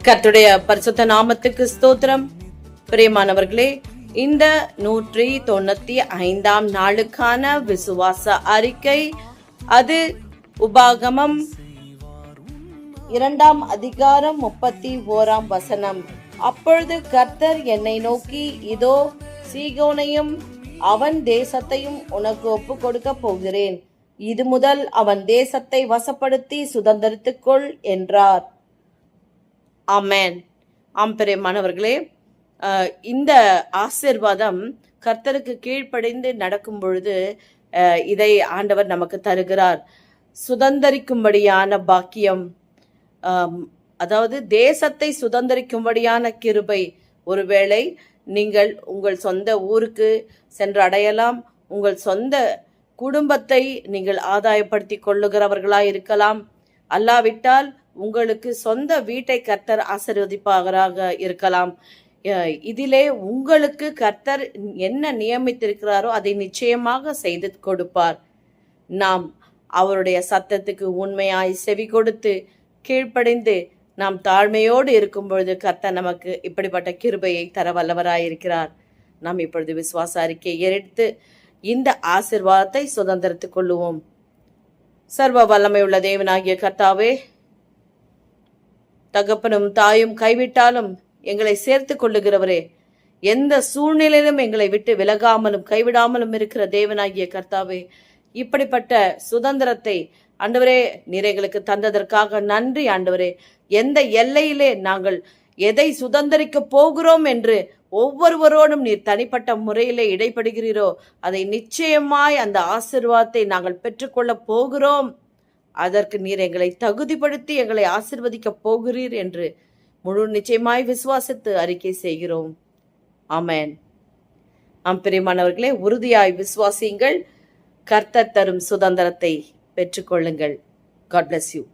கர்த்தருடைய பரிசுத்த நாமத்துக்கு ஸ்தோத்திரம். பிரியமானவர்களே, இந்த 195ஆம் நாளுக்கான விசுவாச அறிக்கை, அது உபாகமம் 2ஆம் அதிகாரம் 31ஆம் வசனம். அப்பொழுது கர்த்தர் என்னை நோக்கி, இதோ சீகோனையும் அவன் தேசத்தையும் உனக்கு ஒப்பு கொடுக்க போகிறேன். இது முதல் அவன் தேசத்தை வசப்படுத்தி சுதந்தரித்துக்கொள் என்றார். ஆமென். பிரியமானவர்களே, இந்த ஆசீர்வாதம் கர்த்தருக்கு கீழ்ப்படிந்து நடக்கும் பொழுது இதை ஆண்டவர் நமக்கு தருகிறார். சுதந்தரிக்கும்படியான பாக்கியம், அதாவது தேசத்தை சுதந்தரிக்கும்படியான கிருபை. ஒருவேளை நீங்கள் உங்கள் சொந்த ஊருக்கு சென்று அடையலாம், உங்கள் சொந்த குடும்பத்தை நீங்கள் ஆதாயப்படுத்தி கொள்ளுகிறவர்களாய் இருக்கலாம். அல்லாவிட்டால் உங்களுக்கு சொந்த வீட்டை கர்த்தர் ஆசீர்வதிப்பாளராக இருக்கலாம். இதிலே உங்களுக்கு கர்த்தர் என்ன நியமித்திருக்கிறாரோ அதை நிச்சயமாக செய்து கொடுப்பார். நாம் அவருடைய சத்தத்துக்கு உண்மையாய் செவி கொடுத்து கீழ்ப்படிந்து நாம் தாழ்மையோடு இருக்கும் பொழுது கர்த்தர் நமக்கு இப்படிப்பட்ட கிருபையை தர வல்லவராயிருக்கிறார். நாம் இப்பொழுது விசுவாச அறிக்கையை எடுத்து இந்த ஆசீர்வாதத்தை சுதந்திரத்துக் கொள்ளுவோம். சர்வ வல்லமையுள்ள தேவனாகிய கர்த்தாவே, தகப்பனும் தாயும் கைவிட்டாலும் எங்களை சேர்த்து கொள்ளுகிறவரே, எந்த சூழ்நிலையிலும் எங்களை விட்டு விலகாமலும் கைவிடாமலும் இருக்கிற தேவனாகிய கர்த்தாவே, இப்படிப்பட்ட சுதந்திரத்தை ஆண்டவரே நீர் எங்களுக்கு தந்ததற்காக நன்றி. ஆண்டவரே, எந்த எல்லையிலே நாங்கள் எதை சுதந்திரிக்க போகிறோம் என்று ஒவ்வொருவரோடும் நீர் தனிப்பட்ட முறையிலே இடைப்படுகிறீரோ அதை நிச்சயமாய் அந்த ஆசீர்வாதத்தை நாங்கள் பெற்றுக்கொள்ள போகிறோம். அதற்கு நீர் எங்களை தகுதிப்படுத்தி எங்களை ஆசீர்வதிக்க போகிறீர் என்று முழு நிச்சயமாய் விசுவாசித்து அறிக்கை செய்கிறோம். ஆமென். பிரியமானவர்களே, உறுதியாய் விசுவாசியுங்கள். கர்த்தர் தரும் சுதந்திரத்தை பெற்றுக்கொள்ளுங்கள். God bless you.